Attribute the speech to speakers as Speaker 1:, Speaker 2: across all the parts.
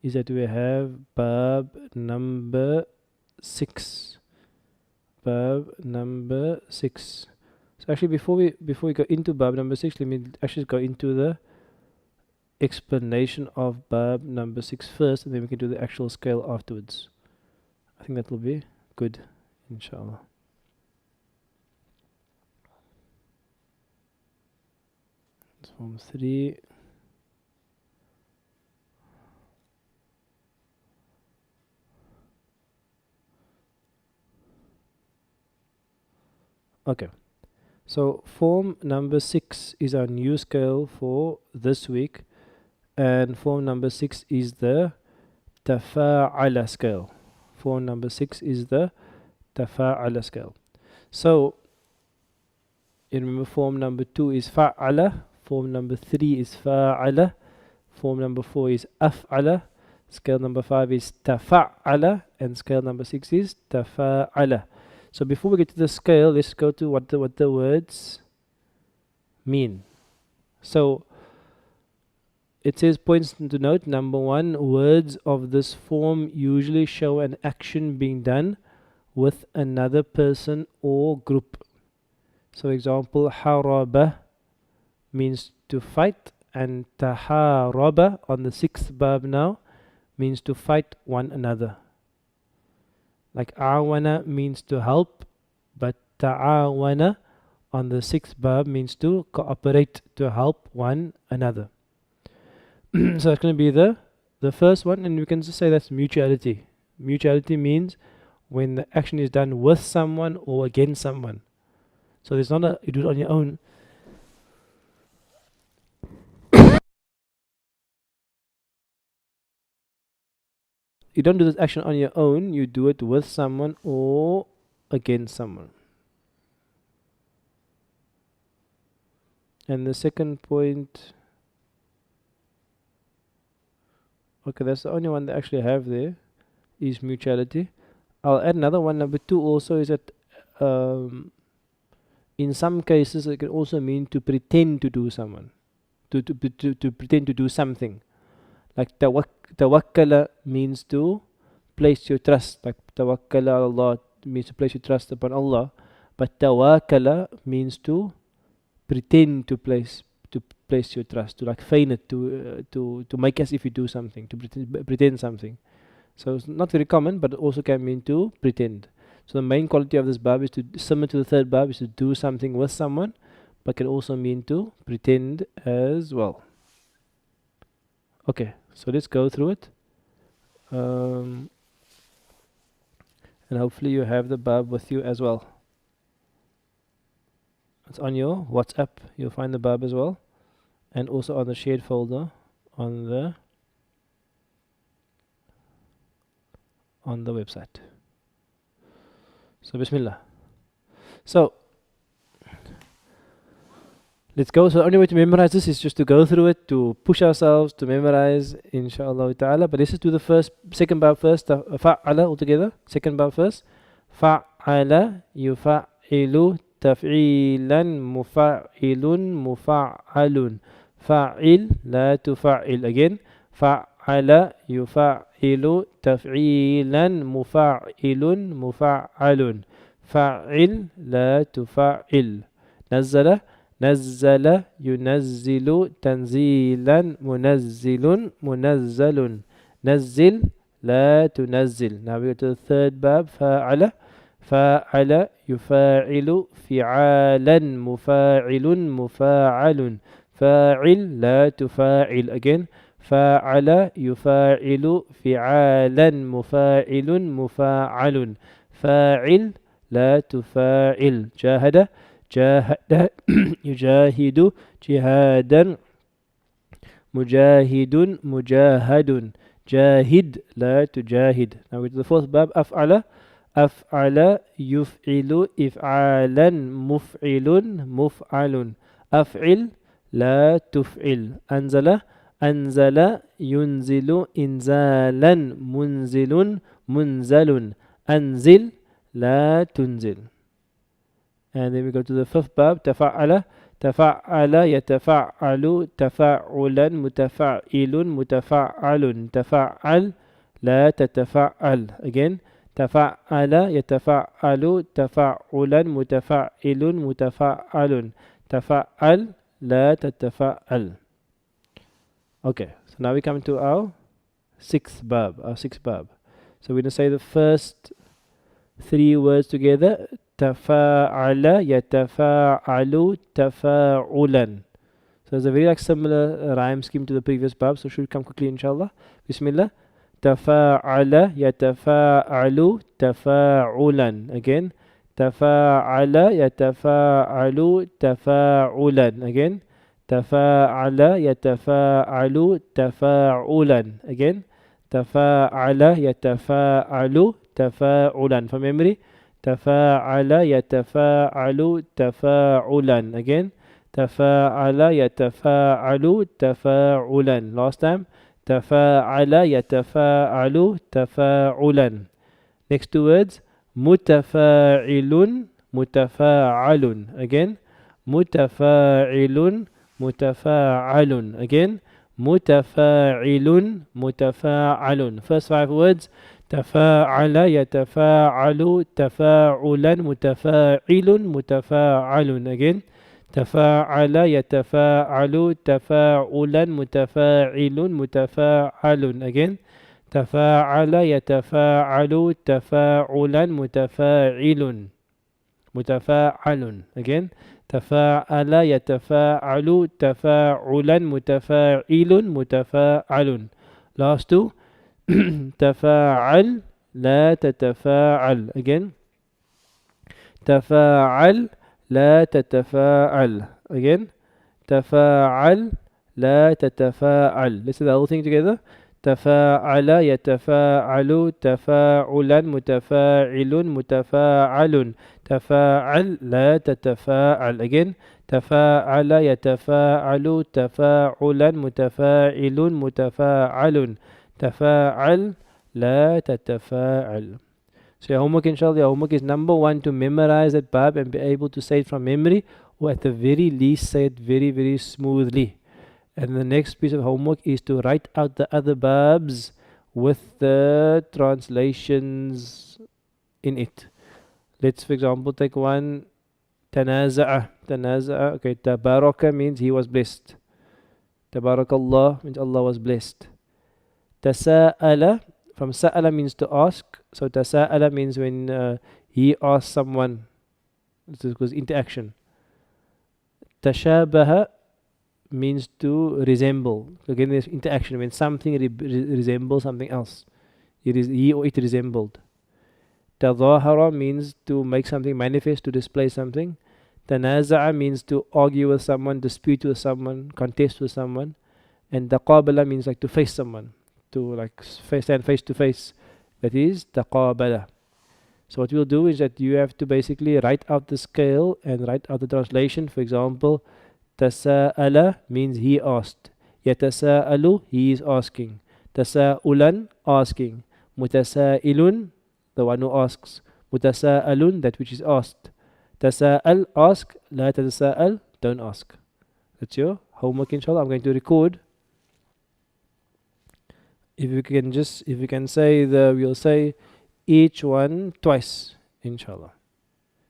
Speaker 1: is that we have bab number 6. Bab number 6. So actually before we go into bab number 6, let me actually go into the explanation of bab number 6 first, and then we can do the actual scale afterwards. I think that will be good, inshallah. It's form 3. Okay, so form number 6 is our new scale for this week, and form number 6 is the tafa'ala scale. Form number 6 is the tafa'ala scale. So you remember form number 2 is fa'ala, form number 3 is fa'ala, form number 4 is af'ala, scale number 5 is tafa'ala, and scale number 6 is tafa'ala. So before we get to the scale, let's go to what the words mean. So it says, points to note, number 1, words of this form usually show an action being done with another person or group. So example, haraba means to fight, and taharaba on the 6th bab now means to fight one another. Like awana means to help, but ta'awana on the 6th bab means to cooperate, to help one another. So it's going to be the first one, and we can just say that's mutuality. Mutuality means when the action is done with someone or against someone. So there's not a you do it on your own. You don't do this action on your own, you do it with someone or against someone. And the second point, okay, that's the only one they actually have there, is mutuality. I'll add another one, number 2 also, is that in some cases it can also mean to pretend to do someone, to pretend to do something. Like tawakkala means to place your trust. Like tawakkala Allah means to place your trust upon Allah, but tawakkala means to pretend to place your trust, to like feign it, to make as if you do something, to pretend something. So it's not very common, but it also can mean to pretend. So the main quality of this bab is to, similar to the 3rd bab, is to do something with someone, but can also mean to pretend as well. Okay, so let's go through it. And hopefully you have the bab with you as well. It's on your WhatsApp, you'll find the bab as well, and also on the shared folder on the website. So Bismillah. So let's go. So the only way to memorize this is just to go through it, to push ourselves to memorize, inshallah ta'ala. But let's just do the second bab first. Fa'ala altogether. Second bab first. Fa'ala yufa'ilu taf'ilan mufa'ilun mufa'alun. Fa'il la tufa'il. Again. Fa'ala yufa'ilu taf'ilan mufa'ilun mufa'alun. Fa'il la tufa'il. Nazzala نزل ينزل تنزيلا منزل منزل نزل لا تنزل. Now we go to the 3rd bab, فاعل فاعل يفاعل فعالا مفاعل مفاعل فاعل لا تفاعل. Again, فاعل يفاعل فعالا مفاعل مفاعل فاعل لا تفاعل. جاهد جاهد يجاهد جهادا مجاهد مجاهد جاهد لا تجاهد. Now we do the 4th bab, أفعل أفعل يفعل إفعالا مفعل مفعل أفعل لا تفعل. أنزل أنزل ينزل إنزالا منزل منزل أنزل لا تنزل. And then we go to the 5th bab, تفعل تفعل يتفعل تفعلا متفعل متفعل تفعل لا تتفعل again تفعل يتفعل تفعلا متفعل متفعل تفعل لا تتفعل. Okay, so now we come to our sixth bab. So we're going to say the first three words together. تفاعل يتفاعل تفاعلا. So it's a very similar rhyme scheme to the previous bab, so should come quickly inshallah. Bismillah. تفاعل يتفاعل تفاعلا. Again. تفاعل يتفاعل تفاعلا. Again. تفاعل يتفاعل تفاعلا. Again. تفاعل يتفاعل تفاعلا. From memory. تفاعل يتفاعل تفاعلا. Again. تفاعل يتفاعل تفاعلا. Last time. تفاعل يتفاعل تفاعلا. Next two words. متفاعل متفاعل. Again. متفاعل متفاعل. Again. متفاعل متفاعل. First five words. تفاعل يتفاعل تفاعلا متفاعل متفاعل. Again. تفاعل يتفاعل تفاعلا متفاعل متفاعل. Again. تفاعل يتفاعل تفاعلا متفاعل متفاعل. Again. تفاعل يتفاعل تفاعلا متفاعل متفاعل. Last two. تفاعل لا تتفاعل. Again. تفاعل لا تتفاعل. Again. تفاعل لا تتفاعل. Let's do the whole thing together. تفاعل يتفاعل تفاعلا متفاعل متفاعل تفاعل لا تتفاعل. Again. تفاعل يتفاعل تفاعلا متفاعل متفاعل تفاعل لا تتفاعل. So your homework inshallah, your homework is number one to memorize that bab and be able to say it from memory, or at the very least say it very very smoothly. And the next piece of homework is to write out the other babs with the translations in it. Let's for example take one. تنازع. Okay, tabaraka means he was blessed. Tabarakallah means Allah was blessed. Tasa'ala, from sa'ala means to ask. So tasa'ala means when he asks someone. This goes into action. Tashabaha means to resemble. Again, there's interaction when something resembles something else. He or it resembled. Tadahara means to make something manifest, to display something. Tanaza'a means to argue with someone, dispute with someone, contest with someone. And taqabala means like to face someone, to like stand face to face. That is taqabala. So what we'll do is that you have to basically write out the scale and write out the translation. For example, tasa'ala means he asked. Yatasa'alu, he is asking. Tasa'ulan, asking. Mutasa'ilun, the one who asks. Mutasa'alun, that which is asked. Tasa'al, ask. La tasa'al, don't ask. That's your homework inshallah. I'm going to record. If you can say we'll say each one twice inshallah.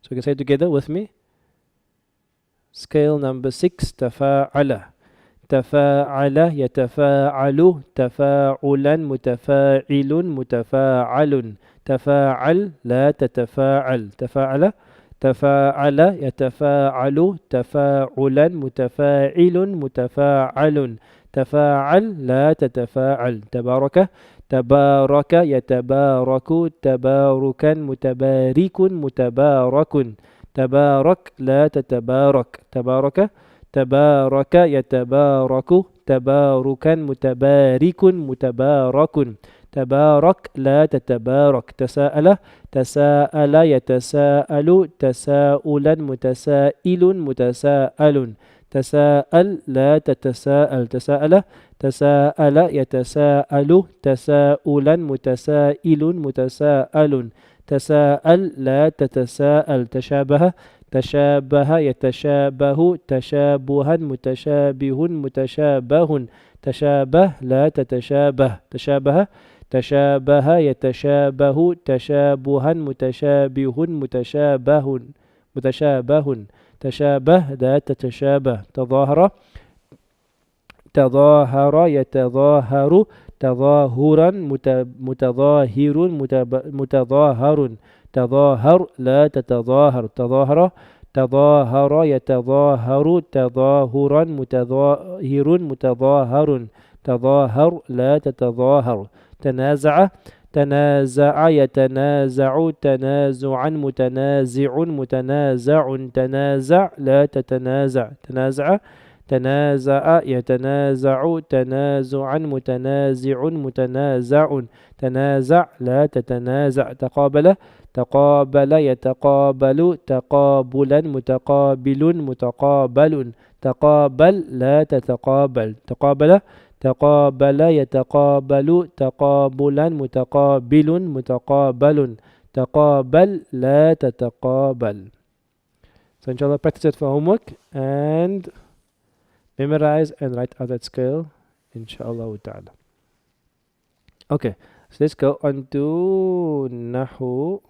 Speaker 1: So we can say it together with me. Scale number 6. تفاعل تفاعل يتفاعل تفاعلا متفاعل متفاعل تفاعل لا تتفاعل تفاعل تفاعل يتفاعل تفاعلا متفاعل متفاعل تفاعل لا تتفاعل تبارك تبارك يتبارك تباركا متبارك متبارك تبارك لا تتبارك تبارك تبارك يتبارك تباركا متبارك متبارك تبارك لا تتبارك تساءل تساءل يتساءل تساؤلا متسائل متساءل تساءل لا تتساءل تساءل تساءل يتساءل تساؤلا متسائل متساءل تساءل لا تتساءل تشابه تشابه يتشابه تشابها متشابه متشابه تشابه لا تتشابه تشابه تشابه يتشابه تشابها متشابه متشابه متشابه تشابه لا تتشابه تظاهر تظاهر يتظاهر تظاهرا متظاهر متظاهر تظاهر لا تتظاهر تظاهر تظاهر يتظاهر تظاهرا متظاهر متظاهر تظاهر لا تتظاهر تنازع تنازع يتنازع تنازعا متنازع متنازع تنازع لا تتنازع تنازع تنازع يتنازع تنازعا متنازع متنازع تنازع لا تتنازع تقابل تقابل يتقابل تقابلا متقابل متقابل تقابل لا تتقابل تقابل تقابل يتقابل تقابلا متقابل متقابل تقابل لا تتقابل. So inshallah practice it for homework and memorize and write out that scale inshallah ta'ala. Okay, so let's go on to Nahu.